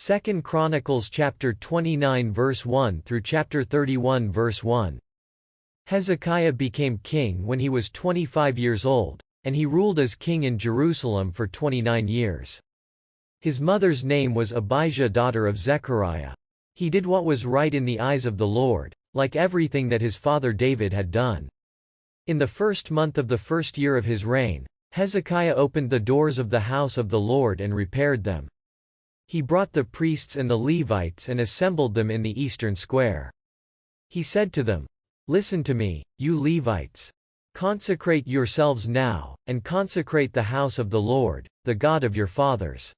2 Chronicles chapter 29 verse 1 through chapter 31 verse 1. Hezekiah became king when he was 25 years old, and he ruled as king in Jerusalem for 29 years. His mother's name was Abijah, daughter of Zechariah. He did what was right in the eyes of the Lord, like everything that his father David had done. In the first month of the first year of his reign, Hezekiah opened the doors of the house of the Lord and repaired them. He brought the priests and the Levites and assembled them in the eastern square. He said to them, "Listen to me, you Levites. Consecrate yourselves now, and consecrate the house of the Lord, the God of your fathers.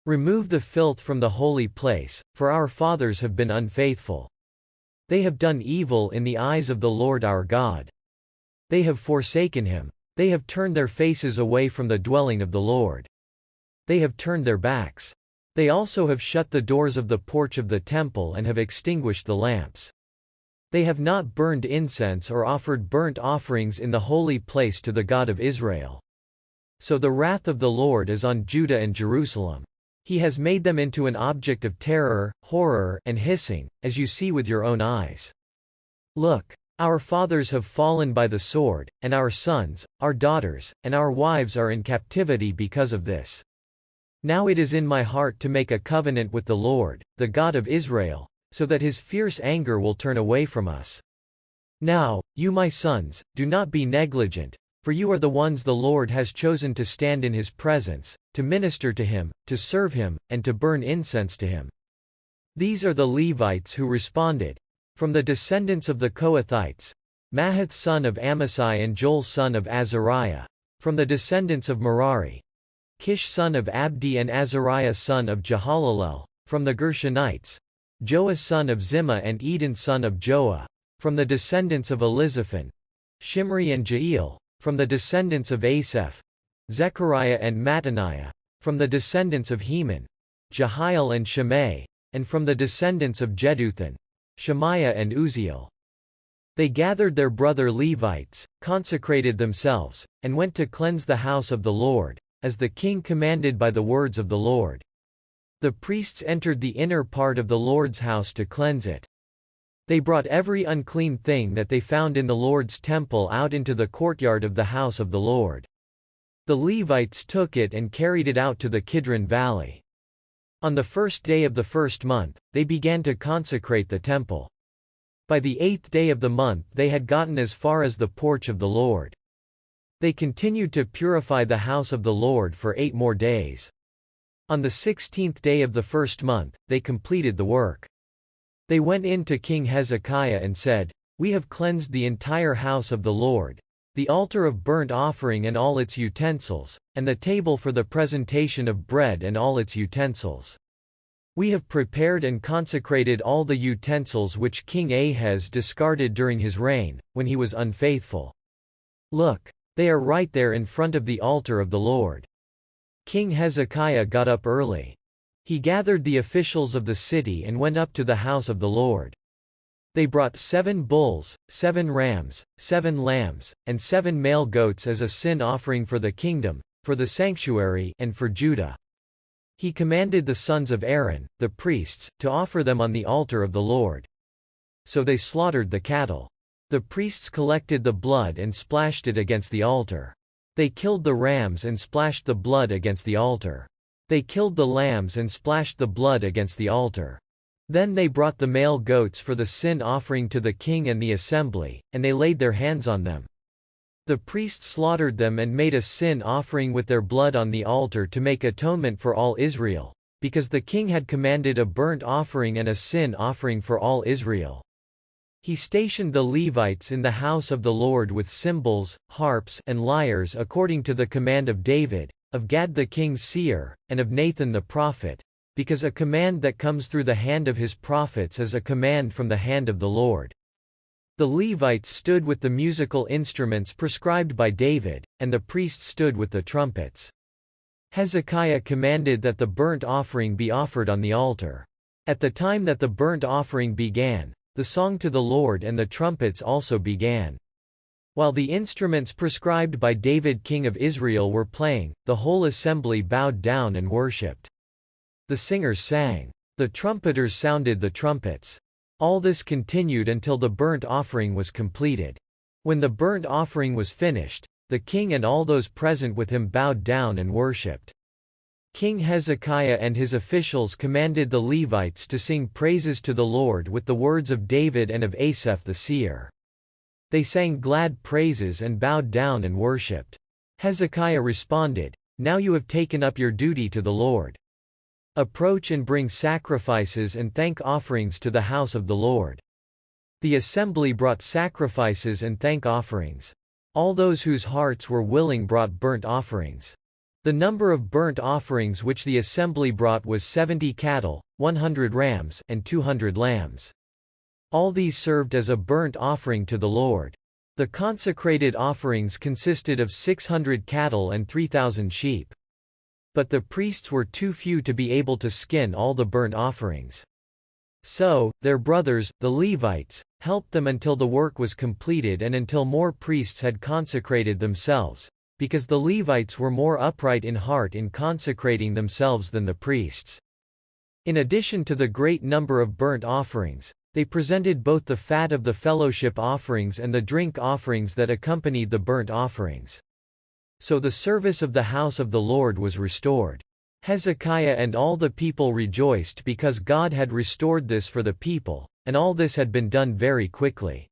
Remove the filth from the holy place, for our fathers have been unfaithful. They have done evil in the eyes of the Lord our God. They have forsaken him. They have turned their faces away from the dwelling of the Lord. They have turned their backs. They also have shut the doors of the porch of the temple and have extinguished the lamps. They have not burned incense or offered burnt offerings in the holy place to the God of Israel. So the wrath of the Lord is on Judah and Jerusalem. He has made them into an object of terror, horror, and hissing, as you see with your own eyes. Look, our fathers have fallen by the sword, and our sons, our daughters, and our wives are in captivity because of this. Now it is in my heart to make a covenant with the Lord, the God of Israel, so that his fierce anger will turn away from us. Now, you my sons, do not be negligent, for you are the ones the Lord has chosen to stand in his presence, to minister to him, to serve him, and to burn incense to him." These are the Levites who responded. From the descendants of the Coethites, Mahath son of Amasai and Joel son of Azariah. From the descendants of Merari, Kish son of Abdi and Azariah son of Jehalalel. From the Gershonites, Joah son of Zimmah and Eden son of Joah. From the descendants of Elizaphan, Shimri and Jael. From the descendants of Asaph, Zechariah and Mattaniah. From the descendants of Heman, Jehiel and Shimei. And from the descendants of Jeduthun, Shemaiah and Uzziel. They gathered their brother Levites, consecrated themselves, and went to cleanse the house of the Lord, as the king commanded by the words of the Lord. The priests entered the inner part of the Lord's house to cleanse it. They brought every unclean thing that they found in the Lord's temple out into the courtyard of the house of the Lord. The Levites took it and carried it out to the Kidron Valley. On the first day of the first month, they began to consecrate the temple. By the 8th day of the month they had gotten as far as the porch of the Lord. They continued to purify the house of the Lord for 8 more days. On the 16th day of the first month, they completed the work. They went in to King Hezekiah and said, "We have cleansed the entire house of the Lord, the altar of burnt offering and all its utensils, and the table for the presentation of bread and all its utensils. We have prepared and consecrated all the utensils which King Ahaz discarded during his reign, when he was unfaithful. Look, they are right there in front of the altar of the Lord." King Hezekiah got up early. He gathered the officials of the city and went up to the house of the Lord. They brought 7 bulls, 7 rams, 7 lambs, and 7 male goats as a sin offering for the kingdom, for the sanctuary, and for Judah. He commanded the sons of Aaron, the priests, to offer them on the altar of the Lord. So they slaughtered the cattle. The priests collected the blood and splashed it against the altar. They killed the rams and splashed the blood against the altar. They killed the lambs and splashed the blood against the altar. Then they brought the male goats for the sin offering to the king and the assembly, and they laid their hands on them. The priests slaughtered them and made a sin offering with their blood on the altar to make atonement for all Israel, because the king had commanded a burnt offering and a sin offering for all Israel. He stationed the Levites in the house of the Lord with cymbals, harps, and lyres according to the command of David, of Gad the king's seer, and of Nathan the prophet, because a command that comes through the hand of his prophets is a command from the hand of the Lord. The Levites stood with the musical instruments prescribed by David, and the priests stood with the trumpets. Hezekiah commanded that the burnt offering be offered on the altar. At the time that the burnt offering began, the song to the Lord and the trumpets also began. While the instruments prescribed by David king of Israel were playing, the whole assembly bowed down and worshipped. The singers sang. The trumpeters sounded the trumpets. All this continued until the burnt offering was completed. When the burnt offering was finished, the king and all those present with him bowed down and worshipped. King Hezekiah and his officials commanded the Levites to sing praises to the Lord with the words of David and of Asaph the seer. They sang glad praises and bowed down and worshipped. Hezekiah responded, "Now you have taken up your duty to the Lord. Approach and bring sacrifices and thank offerings to the house of the Lord." The assembly brought sacrifices and thank offerings. All those whose hearts were willing brought burnt offerings. The number of burnt offerings which the assembly brought was 70 cattle, 100 rams, and 200 lambs. All these served as a burnt offering to the Lord. The consecrated offerings consisted of 600 cattle and 3,000 sheep. But the priests were too few to be able to skin all the burnt offerings. So, their brothers, the Levites, helped them until the work was completed and until more priests had consecrated themselves, because the Levites were more upright in heart in consecrating themselves than the priests. In addition to the great number of burnt offerings, they presented both the fat of the fellowship offerings and the drink offerings that accompanied the burnt offerings. So the service of the house of the Lord was restored. Hezekiah and all the people rejoiced because God had restored this for the people, and all this had been done very quickly.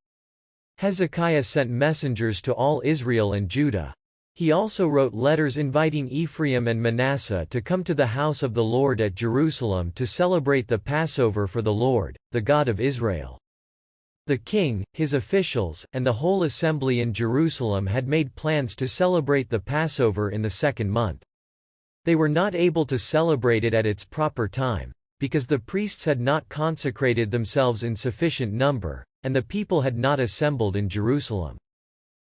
Hezekiah sent messengers to all Israel and Judah. He also wrote letters inviting Ephraim and Manasseh to come to the house of the Lord at Jerusalem to celebrate the Passover for the Lord, the God of Israel. The king, his officials, and the whole assembly in Jerusalem had made plans to celebrate the Passover in the second month. They were not able to celebrate it at its proper time, because the priests had not consecrated themselves in sufficient number, and the people had not assembled in Jerusalem.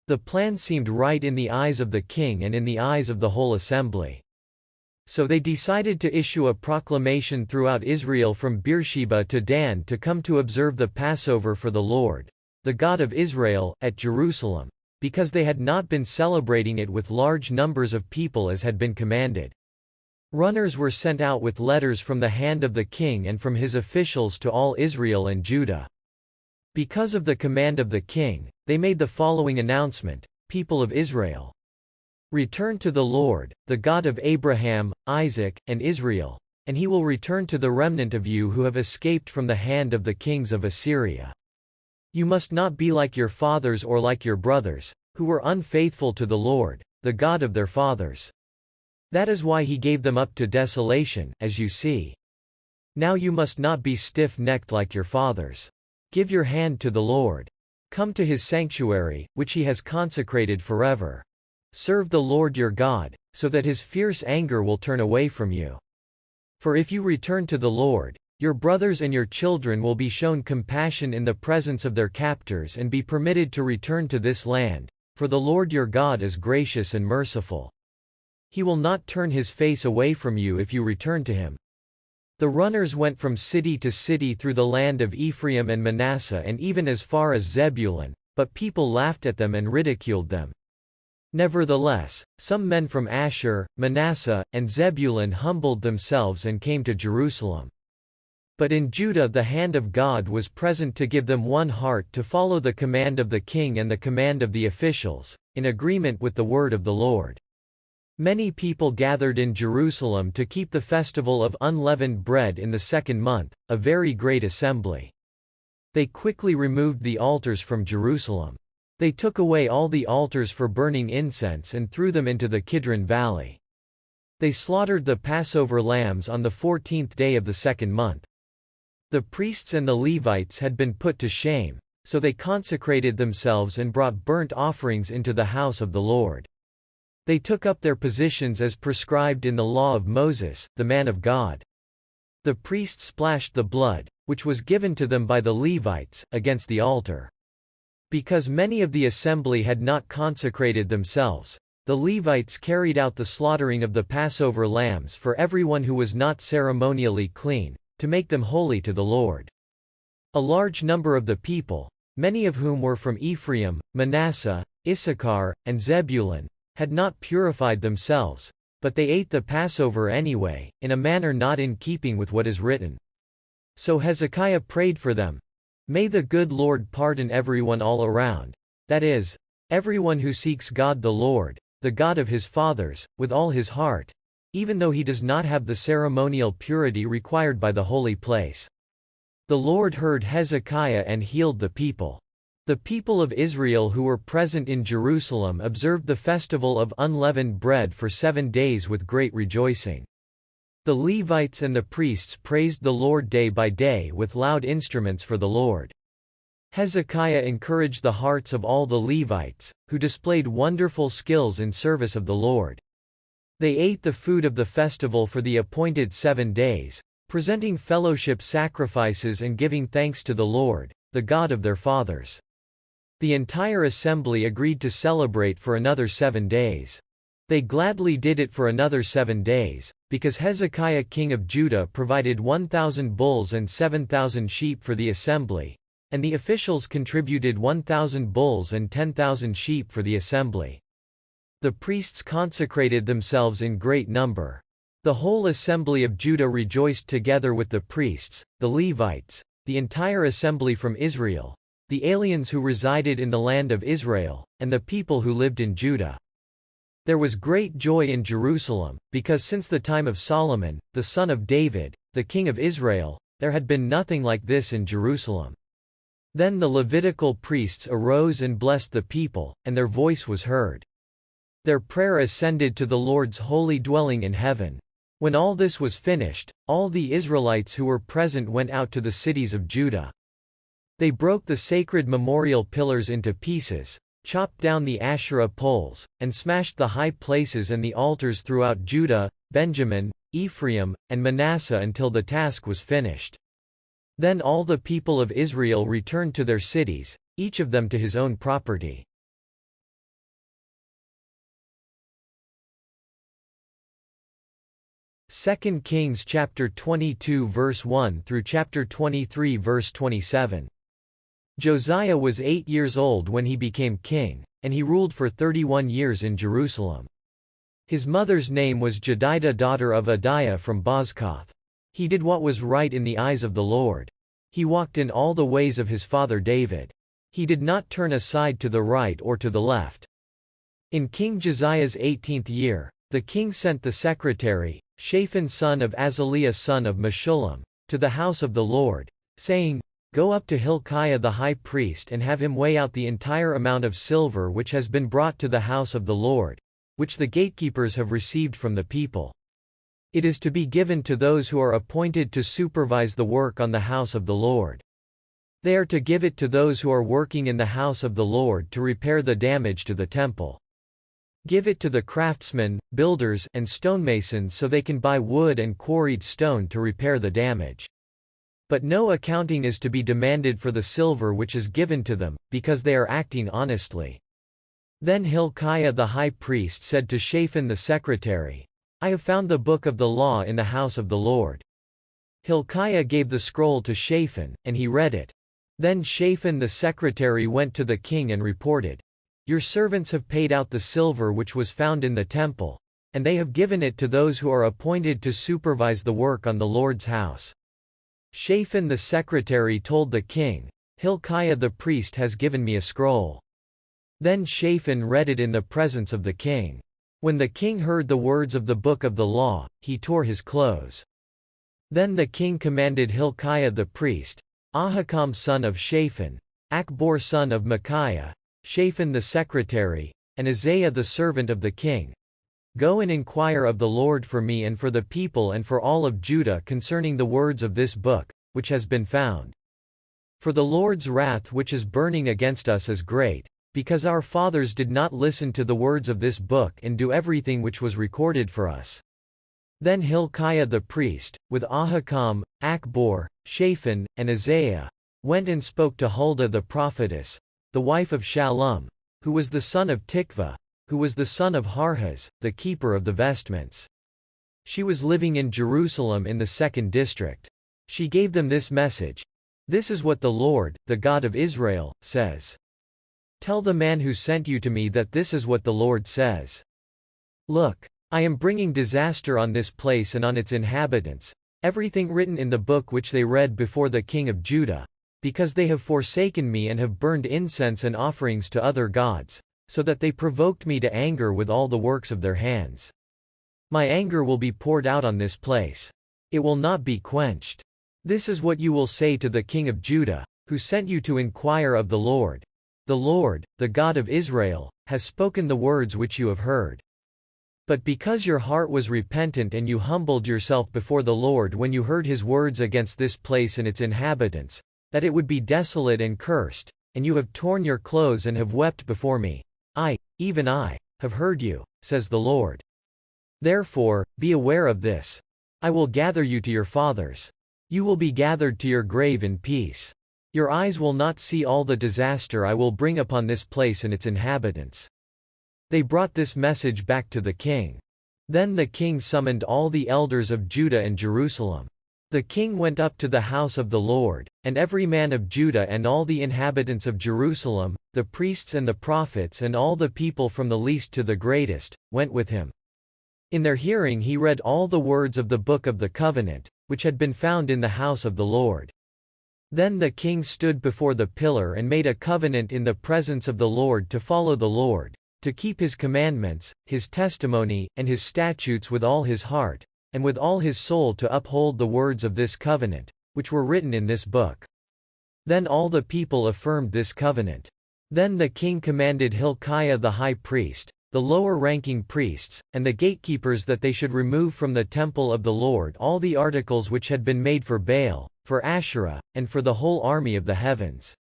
The plan seemed right in the eyes of the king and in the eyes of the whole assembly. So they decided to issue a proclamation throughout Israel from Beersheba to Dan to come to observe the Passover for the Lord, the God of Israel, at Jerusalem, because they had not been celebrating it with large numbers of people as had been commanded. Runners were sent out with letters from the hand of the king and from his officials to all Israel and Judah. Because of the command of the king, they made the following announcement: People of Israel, return to the Lord, the God of Abraham, Isaac, and Israel, and he will return to the remnant of you who have escaped from the hand of the kings of Assyria. You must not be like your fathers or like your brothers, who were unfaithful to the Lord, the God of their fathers. That is why he gave them up to desolation, as you see. Now you must not be stiff-necked like your fathers. Give your hand to the Lord. Come to his sanctuary, which he has consecrated forever. Serve the Lord your God, so that his fierce anger will turn away from you. For if you return to the Lord, your brothers and your children will be shown compassion in the presence of their captors and be permitted to return to this land, for the Lord your God is gracious and merciful. He will not turn his face away from you if you return to him. The runners went from city to city through the land of Ephraim and Manasseh and even as far as Zebulun, but people laughed at them and ridiculed them. Nevertheless, some men from Asher, Manasseh, and Zebulun humbled themselves and came to Jerusalem. But in Judah the hand of God was present to give them one heart to follow the command of the king and the command of the officials, in agreement with the word of the Lord. Many people gathered in Jerusalem to keep the festival of unleavened bread in the second month, a very great assembly. They quickly removed the altars from Jerusalem. They took away all the altars for burning incense and threw them into the Kidron Valley. They slaughtered the Passover lambs on the 14th day of the second month. The priests and the Levites had been put to shame, so they consecrated themselves and brought burnt offerings into the house of the Lord. They took up their positions as prescribed in the law of Moses, the man of God. The priests splashed the blood, which was given to them by the Levites, against the altar. Because many of the assembly had not consecrated themselves, the Levites carried out the slaughtering of the Passover lambs for everyone who was not ceremonially clean, to make them holy to the Lord. A large number of the people, many of whom were from Ephraim, Manasseh, Issachar, and Zebulun, had not purified themselves, But they ate the Passover anyway, in a manner not in keeping with what is written. So Hezekiah prayed for them. May the good Lord pardon everyone all around, that is, everyone who seeks God the Lord, the God of his fathers, with all his heart, even though he does not have the ceremonial purity required by the holy place. The Lord heard Hezekiah and healed the people. The people of Israel who were present in Jerusalem observed the festival of unleavened bread for 7 days with great rejoicing. The Levites and the priests praised the Lord day by day with loud instruments for the Lord. Hezekiah encouraged the hearts of all the Levites, who displayed wonderful skills in service of the Lord. They ate the food of the festival for the appointed 7 days, presenting fellowship sacrifices and giving thanks to the Lord, the God of their fathers. The entire assembly agreed to celebrate for another 7 days. They gladly did it for another 7 days, because Hezekiah king of Judah provided 1,000 bulls and 7,000 sheep for the assembly, and the officials contributed 1,000 bulls and 10,000 sheep for the assembly. The priests consecrated themselves in great number. The whole assembly of Judah rejoiced together with the priests, the Levites, the entire assembly from Israel, the aliens who resided in the land of Israel, and the people who lived in Judah. There was great joy in Jerusalem, because since the time of Solomon, the son of David, the king of Israel, there had been nothing like this in Jerusalem. Then the Levitical priests arose and blessed the people, and their voice was heard. Their prayer ascended to the Lord's holy dwelling in heaven. When all this was finished, all the Israelites who were present went out to the cities of Judah. They broke the sacred memorial pillars into pieces, chopped down the Asherah poles, and smashed the high places and the altars throughout Judah, Benjamin, Ephraim, and Manasseh until the task was finished. Then all the people of Israel returned to their cities, each of them to his own property. Second Kings chapter 22 verse 1 through chapter 23 verse 27. Josiah was 8 years old when he became king, and he ruled for 31 years in Jerusalem. His mother's name was Jedidah daughter of Adiah from Bozkath. He did what was right in the eyes of the Lord. He walked in all the ways of his father David. He did not turn aside to the right or to the left. In King Josiah's 18th year, the king sent the secretary, Shaphan son of Azaliah son of Meshullam, to the house of the Lord, saying, "Go up to Hilkiah the high priest and have him weigh out the entire amount of silver which has been brought to the house of the Lord, which the gatekeepers have received from the people. It is to be given to those who are appointed to supervise the work on the house of the Lord. They are to give it to those who are working in the house of the Lord to repair the damage to the temple. Give it to the craftsmen, builders, and stonemasons so they can buy wood and quarried stone to repair the damage. But no accounting is to be demanded for the silver which is given to them, because they are acting honestly." Then Hilkiah the high priest said to Shaphan the secretary, "I have found the book of the law in the house of the Lord." Hilkiah gave the scroll to Shaphan, and he read it. Then Shaphan the secretary went to the king and reported, "Your servants have paid out the silver which was found in the temple, and they have given it to those who are appointed to supervise the work on the Lord's house." Shaphan the secretary told the king, "Hilkiah the priest has given me a scroll." Then Shaphan read it in the presence of the king. When the king heard the words of the book of the law, he tore his clothes. Then the king commanded Hilkiah the priest, Ahikam son of Shaphan, Achbor son of Micaiah, Shaphan the secretary, and Isaiah the servant of the king, "Go and inquire of the Lord for me and for the people and for all of Judah concerning the words of this book, which has been found. For the Lord's wrath which is burning against us is great, because our fathers did not listen to the words of this book and do everything which was recorded for us." Then Hilkiah the priest, with Ahikam, Achbor, Shaphan, and Isaiah, went and spoke to Huldah the prophetess, the wife of Shallum, who was the son of Tikvah, who was the son of Harhas, the keeper of the vestments. She was living in Jerusalem in the 2nd district. She gave them this message: "This is what the Lord, the God of Israel, says. Tell the man who sent you to me that this is what the Lord says. Look, I am bringing disaster on this place and on its inhabitants, everything written in the book which they read before the king of Judah, because they have forsaken me and have burned incense and offerings to other gods, so that they provoked me to anger with all the works of their hands. My anger will be poured out on this place. It will not be quenched. This is what you will say to the king of Judah, who sent you to inquire of the Lord. The Lord, the God of Israel, has spoken the words which you have heard. But because your heart was repentant and you humbled yourself before the Lord when you heard his words against this place and its inhabitants, that it would be desolate and cursed, and you have torn your clothes and have wept before me, even I, have heard you, says the Lord. Therefore, be aware of this. I will gather you to your fathers. You will be gathered to your grave in peace. Your eyes will not see all the disaster I will bring upon this place and its inhabitants. They brought this message back to the king. Then the king summoned all the elders of Judah and Jerusalem. The king went up to the house of the Lord, and every man of Judah and all the inhabitants of Jerusalem, the priests and the prophets and all the people from the least to the greatest, went with him. In their hearing he read all the words of the book of the covenant, which had been found in the house of the Lord. Then the king stood before the pillar and made a covenant in the presence of the Lord to follow the Lord, to keep his commandments, his testimony, and his statutes with all his heart, and with all his soul to uphold the words of this covenant, which were written in this book. Then all the people affirmed this covenant. Then the king commanded Hilkiah the high priest, the lower-ranking priests, and the gatekeepers that they should remove from the temple of the Lord all the articles which had been made for Baal, for Asherah, and for the whole army of the heavens.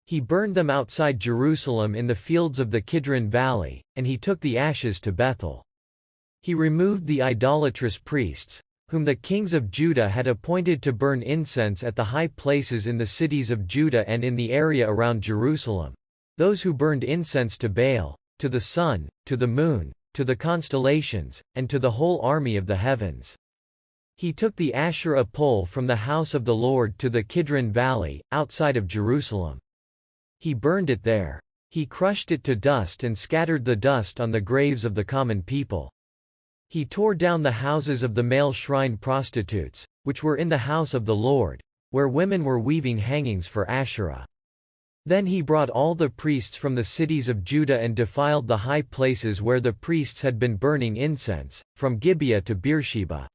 He burned them outside Jerusalem in the fields of the Kidron Valley, and he took the ashes to Bethel. He removed the idolatrous priests, whom the kings of Judah had appointed to burn incense at the high places in the cities of Judah and in the area around Jerusalem, those who burned incense to Baal, to the sun, to the moon, to the constellations, and to the whole army of the heavens. He took the Asherah pole from the house of the Lord to the Kidron Valley, outside of Jerusalem. He burned it there. He crushed it to dust and scattered the dust on the graves of the common people. He tore down the houses of the male shrine prostitutes, which were in the house of the Lord, where women were weaving hangings for Asherah. Then he brought all the priests from the cities of Judah and defiled the high places where the priests had been burning incense, from Gibeah to Beersheba.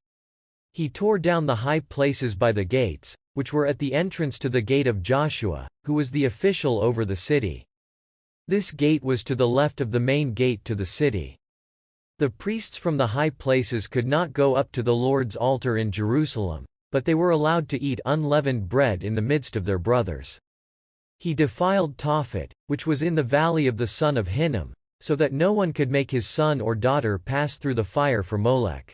He tore down the high places by the gates, which were at the entrance to the gate of Joshua, who was the official over the city. This gate was to the left of the main gate to the city. The priests from the high places could not go up to the Lord's altar in Jerusalem, but they were allowed to eat unleavened bread in the midst of their brothers. He defiled Tophet, which was in the valley of the son of Hinnom, so that no one could make his son or daughter pass through the fire for Molech.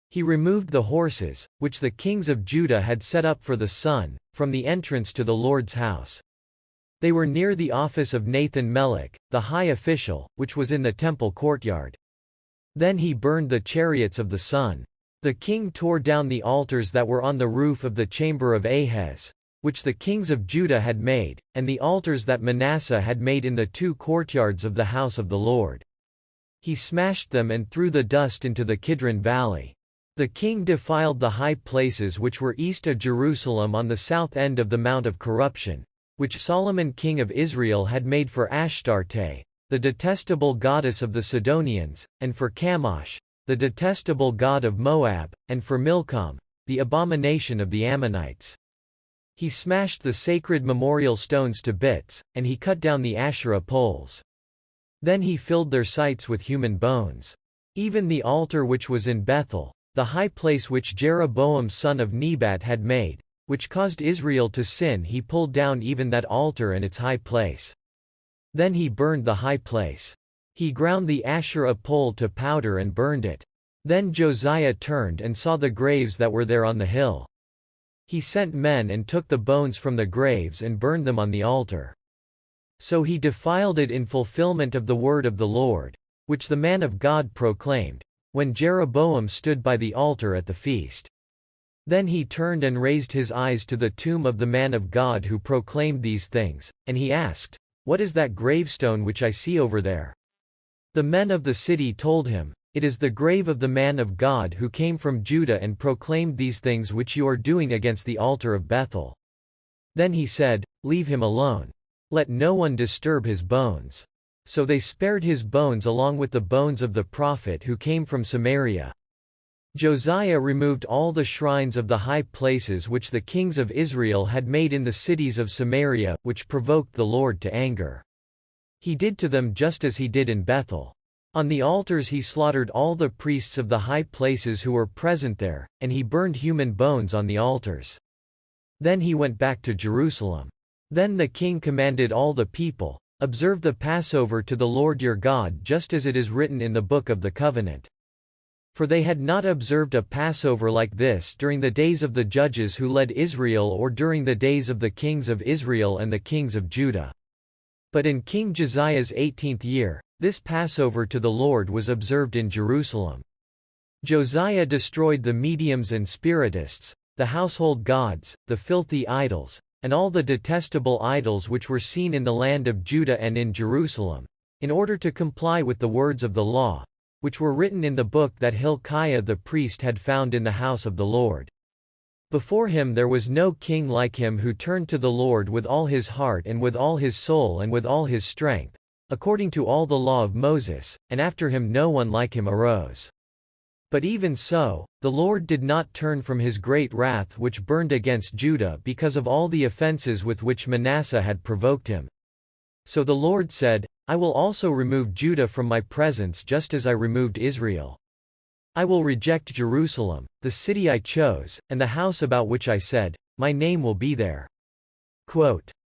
He removed the horses, which the kings of Judah had set up for the sun, from the entrance to the Lord's house. They were near the office of Nathan-Melech, the high official, which was in the temple courtyard. Then he burned the chariots of the sun. The king tore down the altars that were on the roof of the chamber of Ahaz, which the kings of Judah had made, and the altars that Manasseh had made in the two courtyards of the house of the Lord. He smashed them and threw the dust into the Kidron Valley. The king defiled the high places which were east of Jerusalem on the south end of the Mount of Corruption, which Solomon king of Israel had made for Ashtarte, the detestable goddess of the Sidonians, and for Chemosh, the detestable god of Moab, and for Milcom, the abomination of the Ammonites. He smashed the sacred memorial stones to bits, and he cut down the Asherah poles. Then he filled their sites with human bones. Even the altar which was in Bethel, the high place which Jeroboam son of Nebat had made, which caused Israel to sin, he pulled down even that altar and its high place. Then he burned the high place. He ground the Asherah pole to powder and burned it. Then Josiah turned and saw the graves that were there on the hill. He sent men and took the bones from the graves and burned them on the altar. So he defiled it in fulfillment of the word of the Lord, which the man of God proclaimed, when Jeroboam stood by the altar at the feast. Then he turned and raised his eyes to the tomb of the man of God who proclaimed these things, and he asked, "What is that gravestone which I see over there?" The men of the city told him, "It is the grave of the man of God who came from Judah and proclaimed these things which you are doing against the altar of Bethel." Then he said, "Leave him alone. Let no one disturb his bones." So they spared his bones along with the bones of the prophet who came from Samaria. Josiah removed all the shrines of the high places which the kings of Israel had made in the cities of Samaria, which provoked the Lord to anger. He did to them just as he did in Bethel. On the altars he slaughtered all the priests of the high places who were present there, and he burned human bones on the altars. Then he went back to Jerusalem. Then the king commanded all the people, "Observe the Passover to the Lord your God just as it is written in the book of the covenant." For they had not observed a Passover like this during the days of the judges who led Israel or during the days of the kings of Israel and the kings of Judah. But in King Josiah's 18th year, this Passover to the Lord was observed in Jerusalem. Josiah destroyed the mediums and spiritists, the household gods, the filthy idols, and all the detestable idols which were seen in the land of Judah and in Jerusalem, in order to comply with the words of the law, which were written in the book that Hilkiah the priest had found in the house of the Lord. Before him there was no king like him who turned to the Lord with all his heart and with all his soul and with all his strength, according to all the law of Moses, and after him no one like him arose. But even so, the Lord did not turn from his great wrath which burned against Judah because of all the offenses with which Manasseh had provoked him. So the Lord said, "I will also remove Judah from my presence just as I removed Israel. I will reject Jerusalem, the city I chose, and the house about which I said, 'My name will be there.'" Quote,